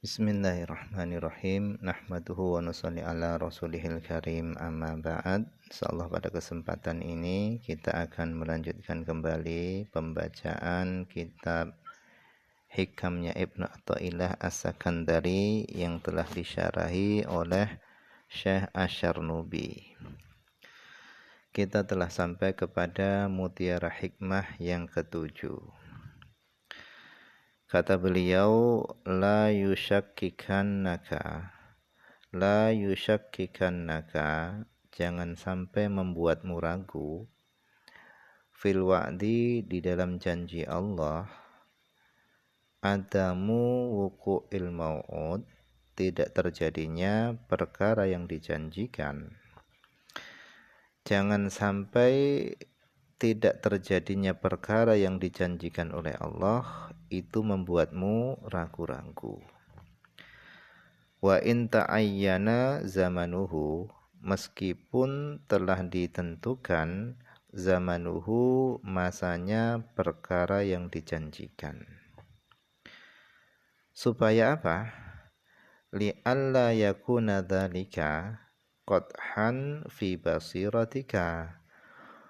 Bismillahirrahmanirrahim. Nahmaduhu wa nusalli ala rasulihil karim, amma ba'd. Insyaallah pada kesempatan ini kita akan melanjutkan kembali pembacaan kitab Hikamnya Ibnu Athaillah As-Sakandari yang telah disyarahi oleh Syekh Asy-Syarnubi. Kita telah sampai kepada mutiara hikmah yang ketujuh. Kata beliau, la yushakkikannaka, jangan sampai membuatmu ragu, fil wa'di, di dalam janji Allah, adamu wuqu'il mau'ud, tidak terjadinya perkara yang dijanjikan. Jangan sampai tidak terjadinya perkara yang dijanjikan oleh Allah itu membuatmu ragu-ragu. Wa in ta'ayyana zamanuhu, meskipun telah ditentukan zamanuhu, masanya perkara yang dijanjikan. Supaya apa? Li'alla yakuna dzalika qadhan fi basiratika,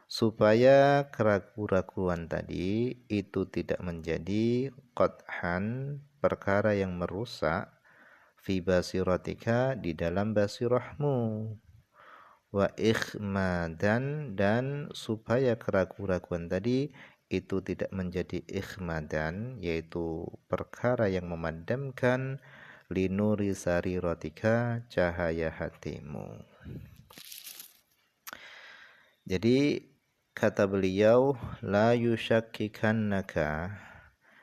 supaya keraguan-raguan tadi itu tidak menjadi qadhan, perkara yang merusak, fi basiratika, di dalam basirahmu, wa ikhmadan, dan supaya keraguan-raguan tadi itu tidak menjadi ikhmadan, yaitu perkara yang memadamkan, linuri sariratika, cahaya hatimu. Jadi kata beliau, la yushakkikannaka,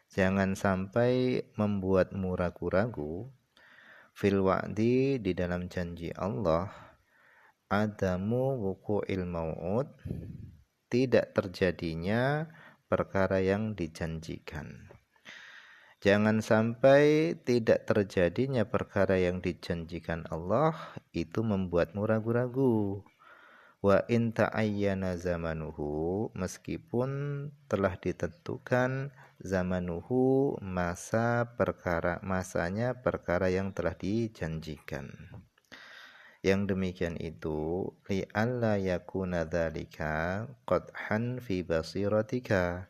jangan sampai membuatmu ragu-ragu, fil wa'di, di dalam janji Allah, adamu wuqu'il mau'ud, tidak terjadinya perkara yang dijanjikan. Jangan sampai tidak terjadinya perkara yang dijanjikan Allah itu membuatmu ragu-ragu. Wa in ta'ayyana zamanuhu, meskipun telah ditentukan zamanuhu, masanya perkara yang telah dijanjikan. Yang demikian itu li'alla yakuna dzalika qadhan fi basiratika,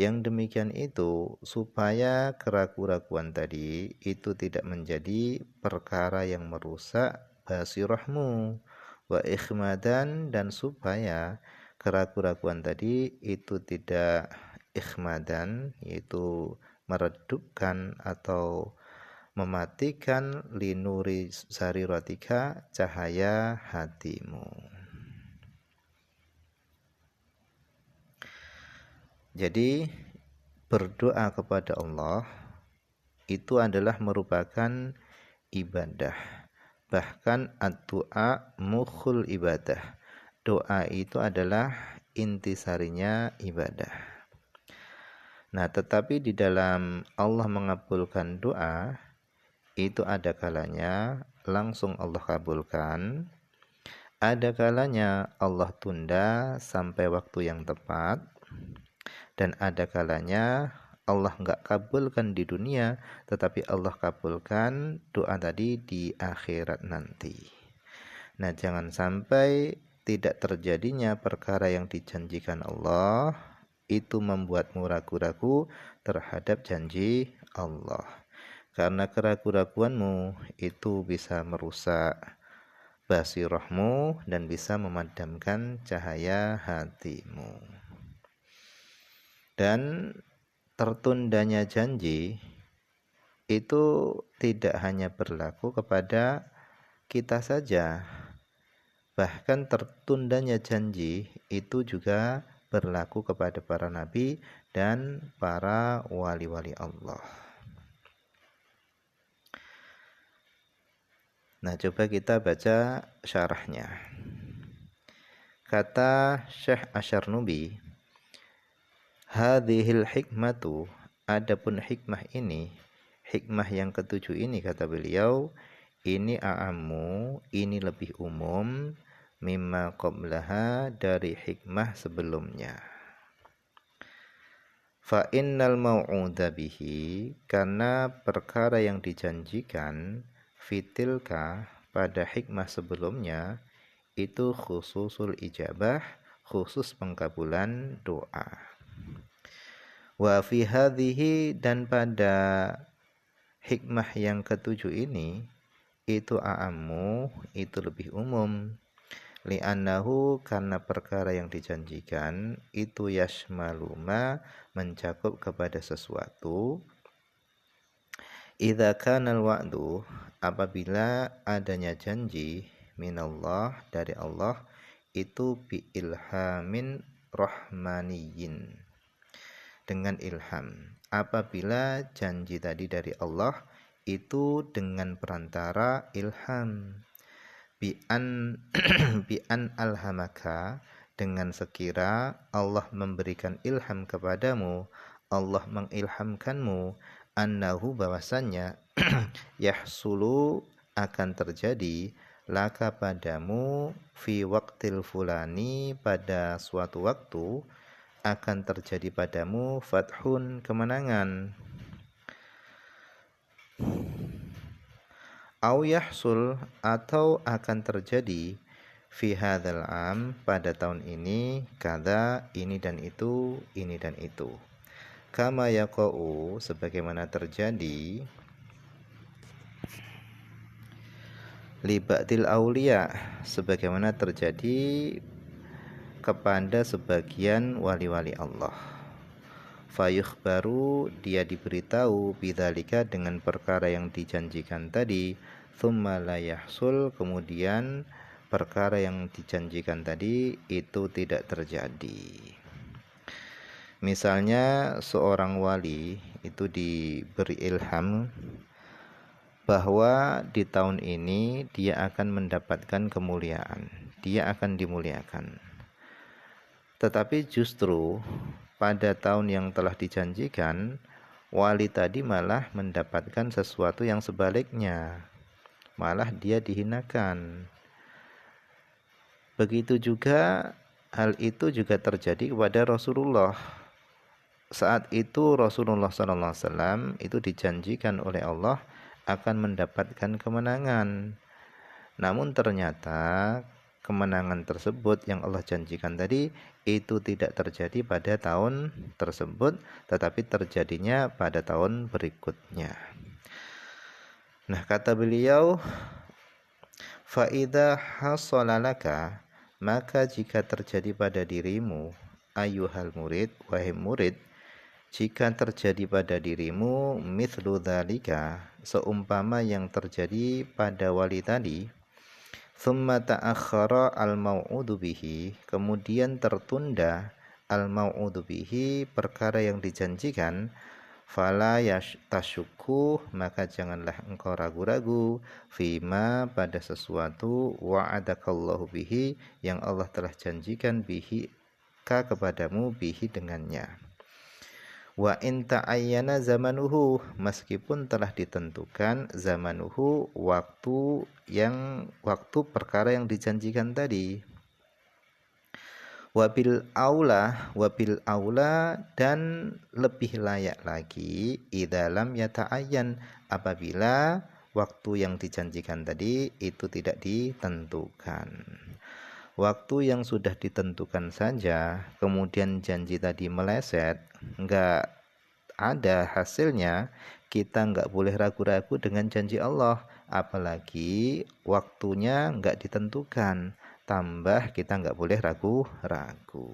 yang demikian itu supaya keraguan-raguan tadi itu tidak menjadi perkara yang merusak basirahmu, wa ikhmadan, dan supaya keraguan-raguan tadi itu tidak ikhmadan, yaitu meredupkan atau mematikan, linuri sariratika, cahaya hatimu. Jadi berdoa kepada Allah itu adalah merupakan ibadah. Bahkan ad-du'a mukhul ibadah. Doa itu adalah intisarinya ibadah. Nah, tetapi di dalam Allah mengabulkan doa, itu ada kalanya langsung Allah kabulkan, ada kalanya Allah tunda sampai waktu yang tepat, dan ada kalanya Allah enggak kabulkan di dunia, tetapi Allah kabulkan doa tadi di akhirat nanti. Nah, jangan sampai tidak terjadinya perkara yang dijanjikan Allah itu membuatmu ragu-ragu terhadap janji Allah. Karena keraguan-raguanmu itu bisa merusak basirahmu dan bisa memadamkan cahaya hatimu. Dan tertundanya janji itu tidak hanya berlaku kepada kita saja, bahkan tertundanya janji itu juga berlaku kepada para nabi dan para wali-wali Allah. Nah, coba kita baca syarahnya. Kata Syekh Asy-Syarnubi, hadhil hikmatu, adapun hikmah ini, hikmah yang ketujuh ini, kata beliau, ini a'ammu, ini lebih umum, mimma qablaha, dari hikmah sebelumnya. Fa innal mau'uda bihi, karena perkara yang dijanjikan fitilka pada hikmah sebelumnya itu khususul ijabah, khusus pengkabulan doa. Wa fi hadhihi, dan pada hikmah yang ketujuh ini itu a'ammu, itu lebih umum. Li'annahu, karena perkara yang dijanjikan itu yashmaluma, mencakup kepada sesuatu. Idza kana al-wa'du, apabila adanya janji minallah, dari Allah, itu bi ilhamin rahmaniyin, dengan ilham. Apabila janji tadi dari Allah itu dengan perantara ilham, bi'an bi'an alhamaka, dengan sekira Allah memberikan ilham kepadamu, Allah mengilhamkanmu, annahu, bahwasannya yahsulu, akan terjadi, laka, padamu, fi waqtil fulani, pada suatu waktu akan terjadi padamu, fathun, kemenangan. Au yahsul, atau akan terjadi, fi hadzal am, pada tahun ini, kada, ini dan itu, ini dan itu. Kama yaqa'u, sebagaimana terjadi, li ba'dil auliya, sebagaimana terjadi kepada sebagian wali-wali Allah. Fayukhbaru, dia diberitahu, bidzalika, dengan perkara yang dijanjikan tadi, tsumma la yahsul, kemudian perkara yang dijanjikan tadi itu tidak terjadi. Misalnya seorang wali itu diberi ilham bahwa di tahun ini dia akan mendapatkan kemuliaan, dia akan dimuliakan. Tetapi justru pada tahun yang telah dijanjikan, wali tadi malah mendapatkan sesuatu yang sebaliknya, malah dia dihinakan. Begitu juga hal itu juga terjadi kepada Rasulullah. Saat itu Rasulullah SAW itu dijanjikan oleh Allah akan mendapatkan kemenangan. Namun ternyata kemenangan tersebut yang Allah janjikan tadi itu tidak terjadi pada tahun tersebut, tetapi terjadinya pada tahun berikutnya. Nah, kata beliau, fa idza hasala laka, maka jika terjadi pada dirimu, ayyuhal murid, wahai murid, jika terjadi pada dirimu mithlu dzalika, seumpama yang terjadi pada wali tadi, tsumma ta'akhkhara al-mau'udu bihi, kemudian tertunda al-mau'udu bihi, perkara yang dijanjikan, fala tashuku, maka janganlah engkau ragu-ragu, fima, pada sesuatu, wa'adakallahu bihi, yang Allah telah janjikan, bihi, kepadamu, bihi, dengannya. Wa in ta'ayyana zamanuhu, meskipun telah ditentukan zamanuhu, waktu perkara yang dijanjikan tadi. Wabil aula, dan lebih layak lagi, idza lam yata'ayyan, apabila waktu yang dijanjikan tadi itu tidak ditentukan. Waktu yang sudah ditentukan saja, kemudian janji tadi meleset, enggak ada hasilnya, kita enggak boleh ragu-ragu dengan janji Allah. Apalagi waktunya enggak ditentukan, tambah kita enggak boleh ragu-ragu.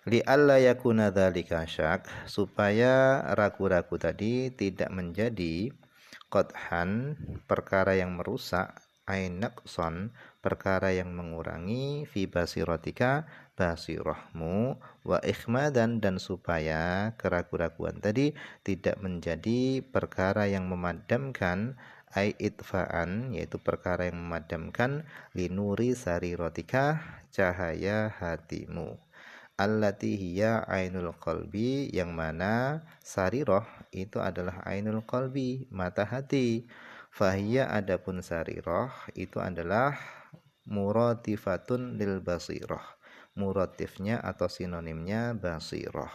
Li'alla yakuna dzalika syak, supaya ragu-ragu tadi tidak menjadi qadhan, perkara yang merusak, ainaqson, perkara yang mengurangi, fi basiratika, basirahmu, wa ikhmadan, dan supaya keraguan-raguan tadi tidak menjadi perkara yang memadamkan, ai itfa'an, yaitu perkara yang memadamkan, linuri sariratika, cahaya hatimu, allati hiya ainul qalbi, yang mana sarirah itu adalah ainul qalbi, mata hati. Fahiyya, adapun sarirah itu adalah muratifatun lil basirah. Muratifnya atau sinonimnya basirah.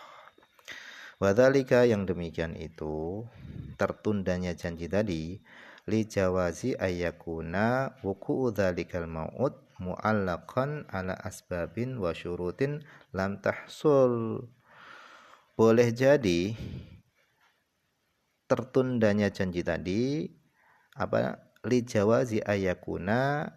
Wadzalika, yang demikian itu, tertundanya janji tadi, li jawazi ayyakuna wuku'u dzalikal mau'ud mu'allaqan ala asbabin wa syurutin lam tahsul. Boleh jadi tertundanya janji tadi li jawazi ayyakuna,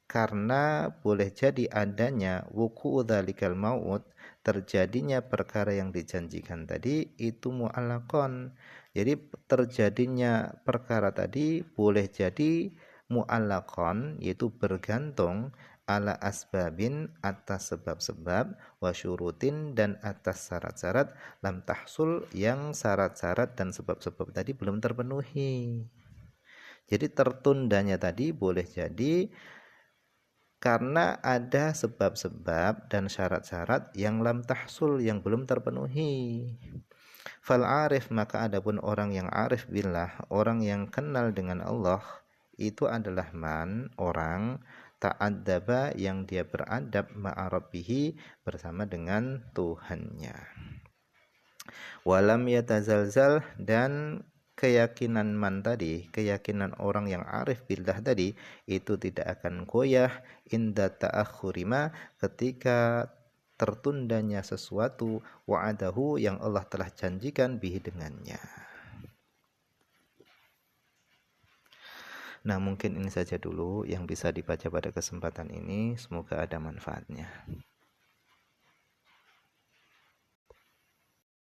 karena boleh jadi adanya wuku'u dzalikal mau'ud, terjadinya perkara yang dijanjikan tadi itu mu'allaqan. Jadi terjadinya perkara tadi boleh jadi mu'allaqan, yaitu bergantung, ala asbabin, atas sebab-sebab, wa syurutin, dan atas syarat-syarat, lam tahsul, yang syarat-syarat dan sebab-sebab tadi belum terpenuhi. Jadi tertundanya tadi boleh jadi karena ada sebab-sebab dan syarat-syarat yang lam tahsul, yang belum terpenuhi. Fal arif, maka adapun orang yang arif billah, orang yang kenal dengan Allah, itu adalah man, orang ta'addaba, yang dia beradab ma'arabihi, bersama dengan Tuhannya. Walam yatazalzal, dan keyakinan man tadi, keyakinan orang yang arif billah tadi, itu tidak akan goyah inda ta'akhurima, ketika tertundanya sesuatu, wa'adahu, yang Allah telah janjikan bihi, dengannya. Nah, mungkin ini saja dulu yang bisa dibaca pada kesempatan ini. Semoga ada manfaatnya.